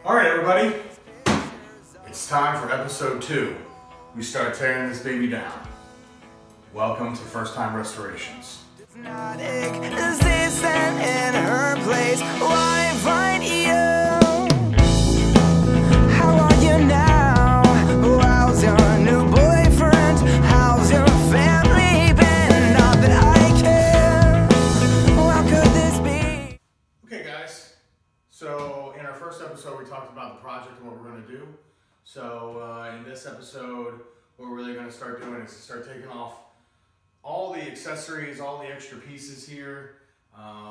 All right, everybody, it's time for episode 2. We start tearing this baby down. Welcome to First Time Restorations. Not existent in her place. Why find you? How are you now? How's your new boyfriend? How's your family been? Not that I care. How could this be? Okay, guys. So in our first episode, we talked about the project and what we're going to do. So in this episode, what we're really going to start doing is to start taking off all the accessories, all the extra pieces here.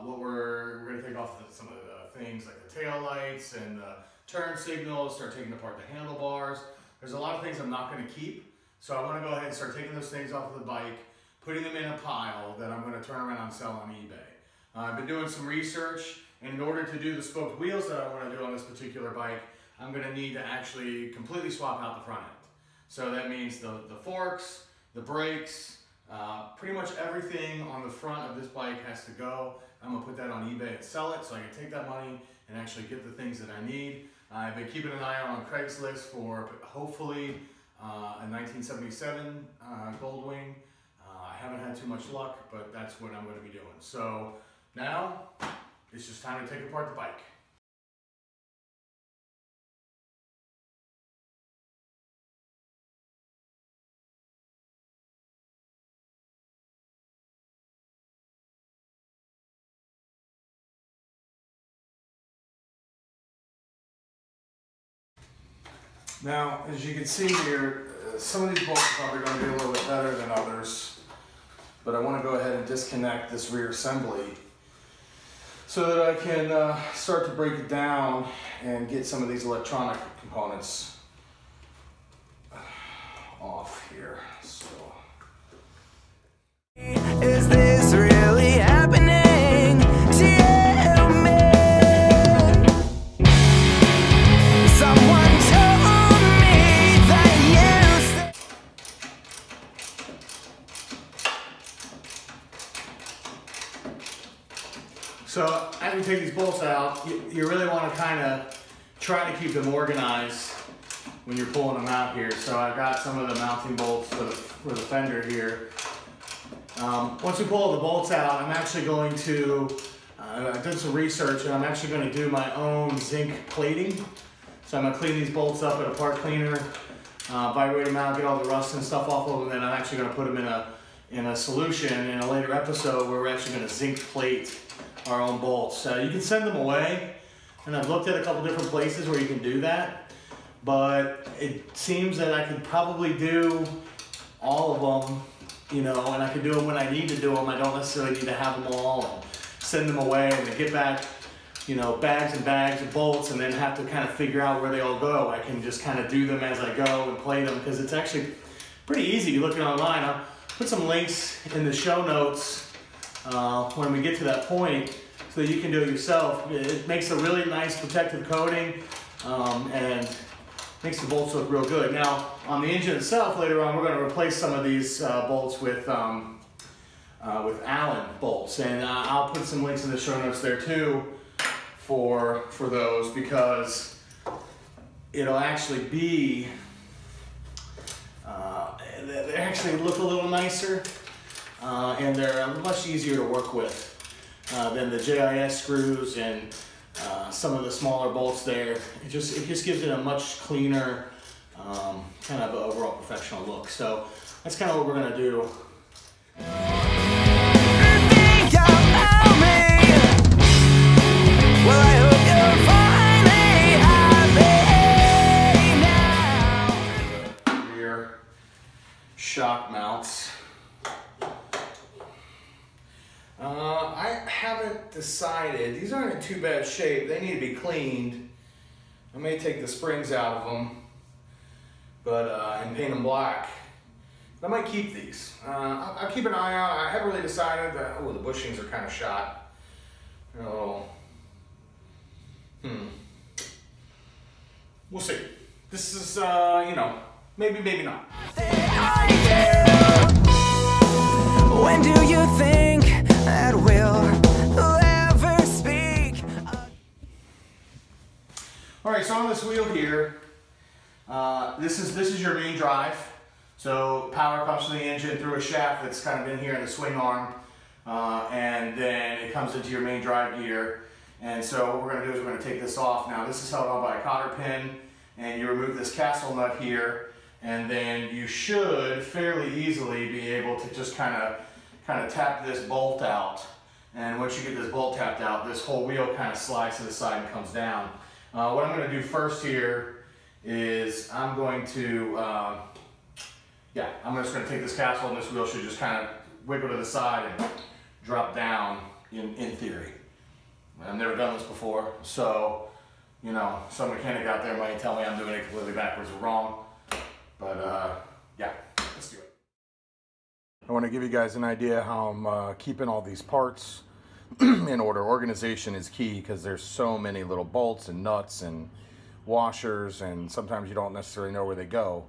We're going to take off some of the things like the tail lights and the turn signals, start taking apart the handlebars. There's a lot of things I'm not going to keep. So I want to go ahead and start taking those things off of the bike, putting them in a pile that I'm going to turn around and sell on eBay. I've been doing some research, and in order to do the spoked wheels that I want to do on this particular bike, I'm going to need to actually completely swap out the front end. So that means the forks, the brakes, pretty much everything on the front of this bike has to go. I'm going to put that on eBay and sell it so I can take that money and actually get the things that I need. I've been keeping an eye out on Craigslist for hopefully a 1977 Goldwing. I haven't had too much luck, but that's what I'm going to be doing. So now it's just time to take apart the bike. Now, as you can see here, some of these bolts are probably going to be a little bit better than others, but I want to go ahead and disconnect this rear assembly so that I can start to break it down and get some of these electronic components off here. So, Is this really happening? Tell me. Someone told me that you. So as we take these bolts out, you really want to kind of try to keep them organized when you're pulling them out here. So I've got some of the mounting bolts for the fender here. Once we pull all the bolts out, I'm actually going to, I did some research and I'm actually going to do my own zinc plating. So I'm going to clean these bolts up with a part cleaner, vibrate them out, get all the rust and stuff off of them, and then I'm actually going to put them in a solution in a later episode where we're actually going to zinc plate our own bolts. You can send them away, and I've looked at a couple different places where you can do that, but it seems that I could probably do all of them, you know, and I can do them when I need to do them. I don't necessarily need to have them all and send them away and then get back, you know, bags and bags of bolts and then have to kind of figure out where they all go. I can just kind of do them as I go and plate them because it's actually pretty easy. You look it online. I'll put some links in the show notes when we get to that point so that you can do it yourself. It makes a really nice protective coating and makes the bolts look real good. Now on the engine itself later on we're going to replace some of these bolts with Allen bolts, and I'll put some links in the show notes there too for those, because it'll actually be they actually look a little nicer and they're much easier to work with than the JIS screws and some of the smaller bolts there. It just gives it a much cleaner kind of overall professional look. So that's kind of what we're going to do. Rear shock mounts. I haven't decided. These aren't in too bad shape. They need to be cleaned. I may take the springs out of them, but and paint them black. I might keep these. I'll keep an eye out. I haven't really decided that. Oh, the bushings are kind of shot. They're a little. We'll see. This is, you know, maybe not. When do you think that we'll ever right, so on this wheel here, this is your main drive. So power comes from the engine through a shaft that's kind of in here in the swing arm, and then it comes into your main drive gear. And so what we're going to do is we're going to take this off. Now this is held on by a cotter pin, and you remove this castle nut here, and then you should fairly easily be able to just kind of tap this bolt out. And once you get this bolt tapped out, this whole wheel kind of slides to the side and comes down. What I'm going to do first here is I'm going to, I'm just going to take this castle, and this wheel should just kind of wiggle to the side and drop down in theory. I've never done this before, so, you know, some mechanic out there might tell me I'm doing it completely backwards or wrong, but yeah, let's do it. I want to give you guys an idea how I'm keeping all these parts in order. Organization is key because there's so many little bolts and nuts and washers, and sometimes you don't necessarily know where they go.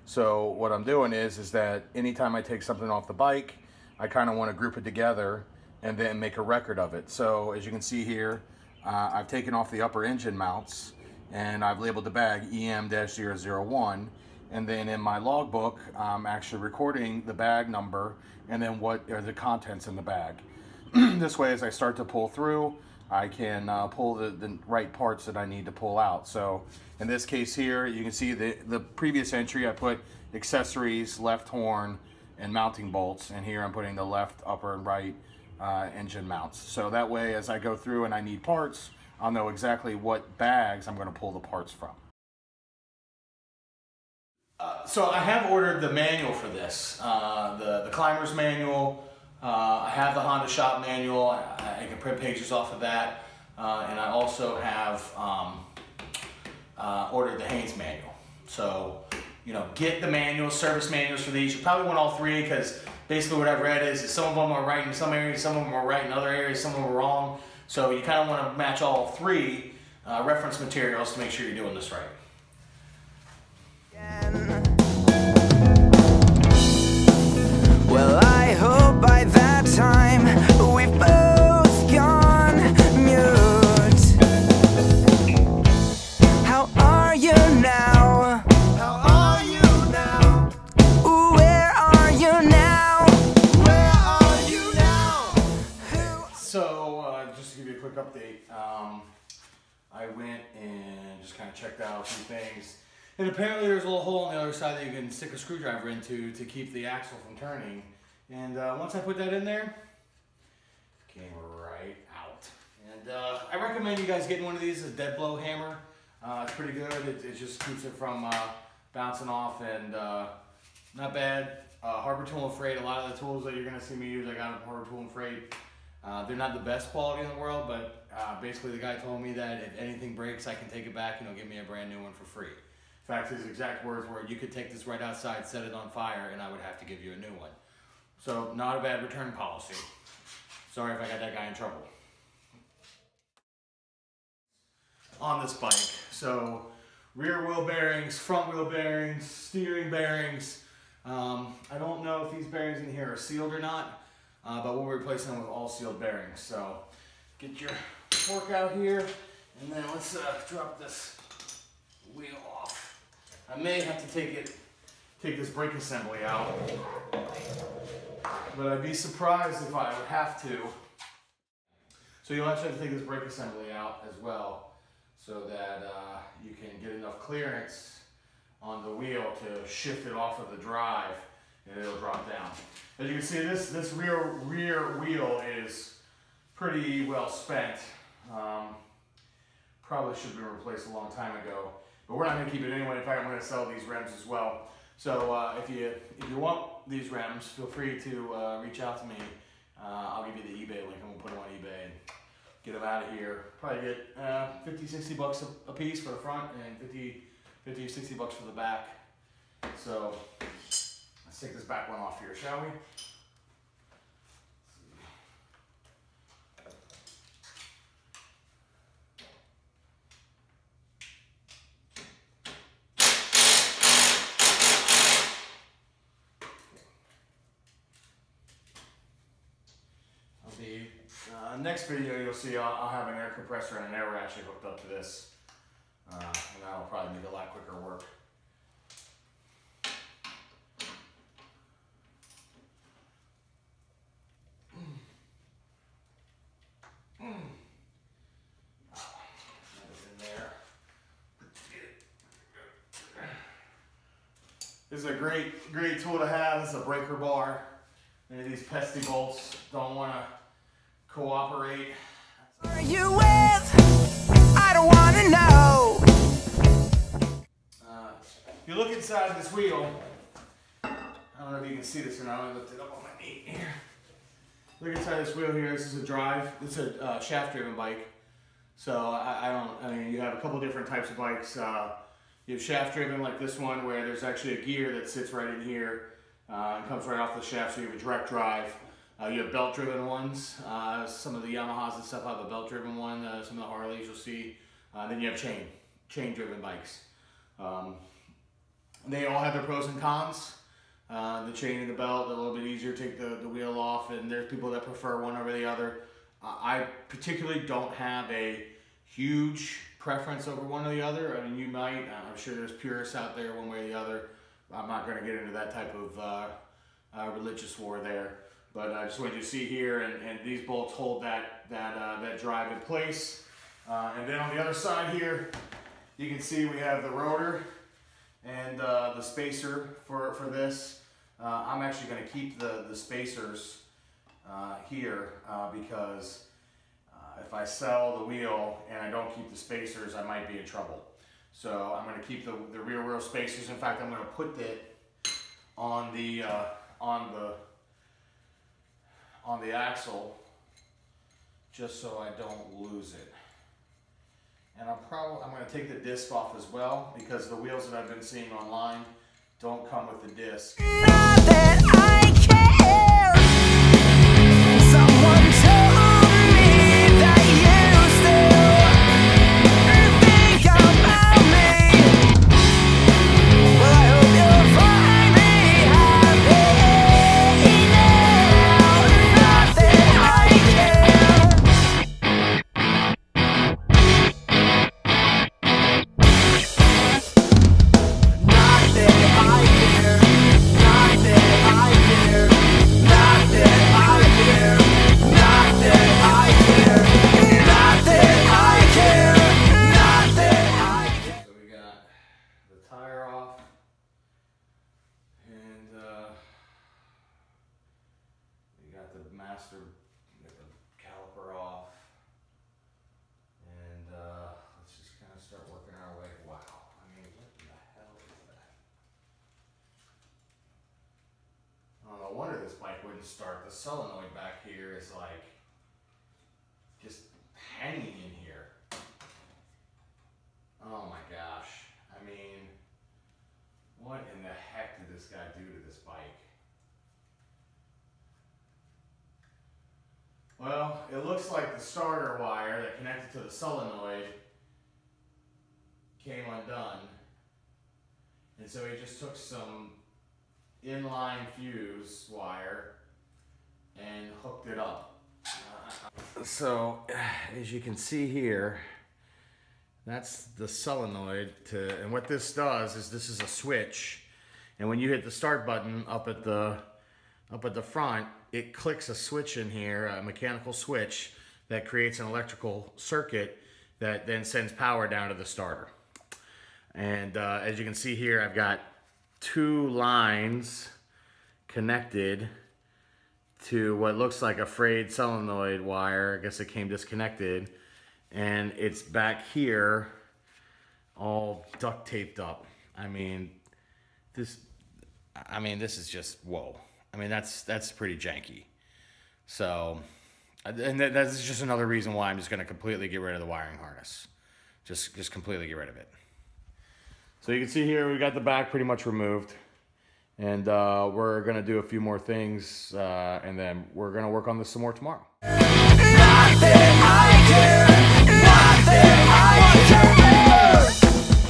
So what I'm doing is that anytime I take something off the bike, I kind of want to group it together and then make a record of it. So as you can see here, I've taken off the upper engine mounts, and I've labeled the bag EM-001, and then in my logbook, I'm actually recording the bag number and then what are the contents in the bag. This way, as I start to pull through, I can pull the right parts that I need to pull out. So in this case here, you can see the previous entry, I put accessories, left horn, and mounting bolts, and here I'm putting the left, upper, and right engine mounts. So that way, as I go through and I need parts, I'll know exactly what bags I'm going to pull the parts from. So I have ordered the manual for this, the climber's manual. I have the Honda shop manual. I can print pages off of that, and I also have ordered the Haynes manual. So, you know, get the manuals, service manuals for these. You probably want all three, because basically what I've read is some of them are right in some areas, some of them are right in other areas, some of them are wrong. So you kind of want to match all three reference materials to make sure you're doing this right. Well, I hope by that time we've both gone mute. How are you now? How are you now? Where are you now? Where are you now? So, just to give you a quick update, I went and just kind of checked out a few things. And apparently there's a little hole on the other side that you can stick a screwdriver into to keep the axle from turning. And once I put that in there, it came right out. And I recommend you guys getting one of these, a dead blow hammer. It's pretty good. It just keeps it from bouncing off, and not bad. Harbor Tool and Freight, a lot of the tools that you're going to see me use, I got at Harbor Tool and Freight. They're not the best quality in the world, but basically the guy told me that if anything breaks, I can take it back and he'll give me a brand new one for free. In fact, his exact words were, you could take this right outside, set it on fire, and I would have to give you a new one. So, not a bad return policy. Sorry if I got that guy in trouble. On this bike, so rear wheel bearings, front wheel bearings, steering bearings. I don't know if these bearings in here are sealed or not, but we'll replace them with all sealed bearings. So, get your fork out here, and then let's drop this wheel off. I may have to take this brake assembly out, but I'd be surprised if I would have to. So you'll actually have to take this brake assembly out as well, so that you can get enough clearance on the wheel to shift it off of the drive, and it'll drop down. As you can see, this rear wheel is pretty well spent. Probably should have been replaced a long time ago. But we're not going to keep it anyway. In fact, I'm going to sell these rims as well. So if you want these rims, feel free to reach out to me. I'll give you the eBay link, and we'll put them on eBay and get them out of here. Probably get 50, 60 bucks a piece for the front, and 50 or 60 bucks for the back. So let's take this back one off here, shall we? Next video you'll see I'll have an air compressor and an air ratchet hooked up to this. and that'll probably make a lot quicker work. This is a great tool to have. This is a breaker bar. Any of these pesky bolts don't want to cooperate. Are you with? I don't want to know. If you look inside this wheel, I don't know if you can see this or not. I lift it up on my knee here. Look inside this wheel here. This is a drive. It's a shaft-driven bike. So I mean, you have a couple different types of bikes. You have shaft-driven like this one, where there's actually a gear that sits right in here. It comes right off the shaft, so you have a direct drive. You have belt-driven ones. Some of the Yamahas and stuff have a belt-driven one. Some of the Harleys you'll see. Then you have chain-driven bikes. They all have their pros and cons. The chain and the belt, a little bit easier to take the wheel off, and there's people that prefer one over the other. I particularly don't have a huge preference over one or the other. I mean, you might. I'm sure there's purists out there one way or the other. I'm not going to get into that type of religious war there. But I just wanted you to see here, and these bolts hold that drive in place. And then on the other side here, you can see we have the rotor and the spacer for this. I'm actually going to keep the spacers here because if I sell the wheel and I don't keep the spacers, I might be in trouble. So I'm going to keep the rear wheel spacers. In fact, I'm going to put it on the axle just so I don't lose it. And I'm going to take the disc off as well, because the wheels that I've been seeing online don't come with the disc. Not that I care. Someone told me that you still think about me. Well, I hope you'll find me happy now. Not that I care. Not that I care. Not that I care. Not that I care. Not that I care. Not that I care. Not that I care. So we got the tire off, and we got the master, the caliper off, and let's just kind of start working our way. Wow, I mean, what the hell is that? Oh, no wonder this bike wouldn't start. The solenoid back here is like just hanging in here. Oh my gosh. I mean, what in the heck did this guy do to this bike? Well, it looks like the starter wire that connected to the solenoid came undone. And so he just took some inline fuse wire and hooked it up. So, as you can see here, that's the solenoid and what this does is this is a switch, and when you hit the start button up at the front, it clicks a switch in here, a mechanical switch that creates an electrical circuit that then sends power down to the starter. And as you can see here, I've got two lines connected to what looks like a frayed solenoid wire. I guess it came disconnected, and it's back here all duct taped up. I mean, this is just, whoa. I mean, that's pretty janky. So, and that's just another reason why I'm just gonna completely get rid of the wiring harness. Just completely get rid of it. So you can see here, we got the back pretty much removed. And we're gonna do a few more things, and then we're gonna work on this some more tomorrow. Not that I care. Not that I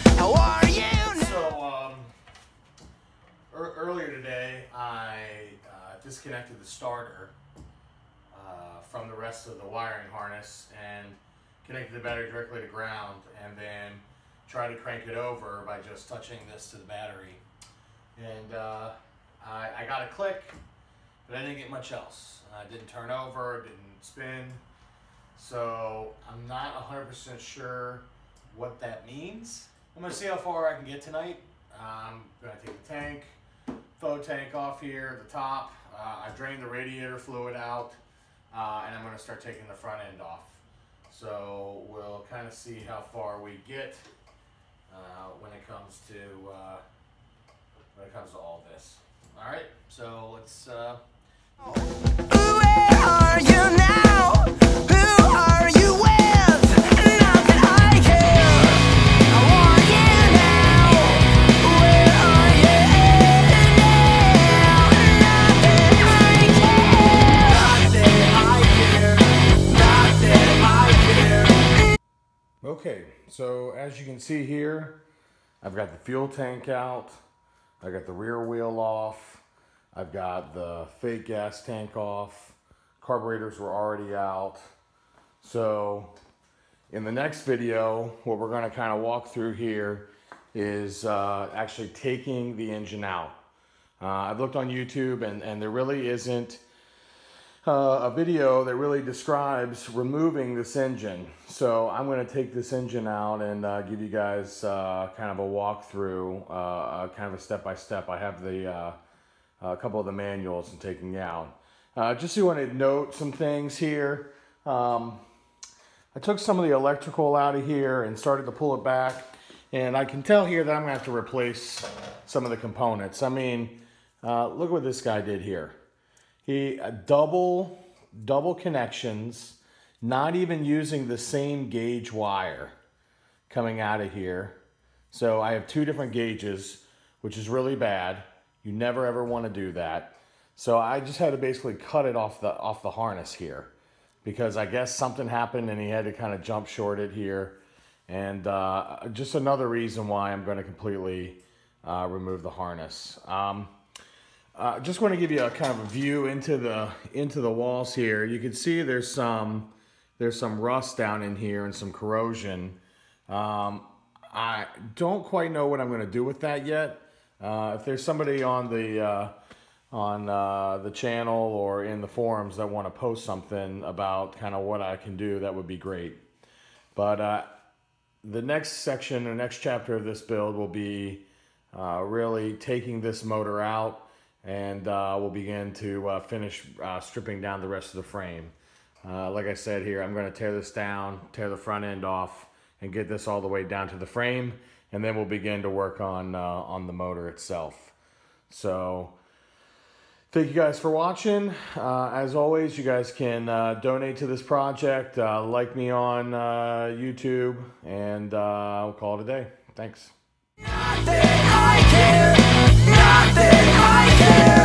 care. How are you? So earlier today, I disconnected the starter from the rest of the wiring harness and connected the battery directly to ground, and then try to crank it over by just touching this to the battery. And I got a click, but I didn't get much else. It didn't turn over, didn't spin. So I'm not 100% sure what that means. I'm gonna see how far I can get tonight. I'm gonna take the tank, faux tank off here, the top. I drained the radiator fluid out, and I'm gonna start taking the front end off. So we'll kind of see how far we get when it comes to all this. All right, so let's. Where are you now? Who are you with? Not that I care. I want you now. Where are you now? Not that I care. Not that I care. Okay, so as you can see here, I've got the fuel tank out. I got the rear wheel off. I've got the fake gas tank off. Carburetors were already out. So in the next video, what we're going to kind of walk through here is actually taking the engine out. I've looked on YouTube and there really isn't a video that really describes removing this engine. So I'm going to take this engine out and give you guys kind of a walkthrough, kind of a step-by-step. I have the a couple of the manuals and taking out. Just so you want to note some things here. I took some of the electrical out of here and started to pull it back. And I can tell here that I'm going to have to replace some of the components. I mean, look what this guy did here. He double connections, not even using the same gauge wire coming out of here. So I have two different gauges, which is really bad. You never ever want to do that. So I just had to basically cut it off the harness here, because I guess something happened and he had to kind of jump short it here. And just another reason why I'm going to completely remove the harness. Just want to give you a kind of a view into the walls here. You can see there's some rust down in here and some corrosion. I don't quite know what I'm going to do with that yet. If there's somebody on the channel or in the forums that want to post something about kind of what I can do, that would be great. But the next section or next chapter of this build will be really taking this motor out. And we'll begin to finish stripping down the rest of the frame. Like I said here, I'm going to tear this down, tear the front end off, and get this all the way down to the frame, and then we'll begin to work on the motor itself. So, thank you guys for watching. As always, you guys can donate to this project, like me on YouTube, and we'll call it a day. Thanks. Not that I care. Not that I care.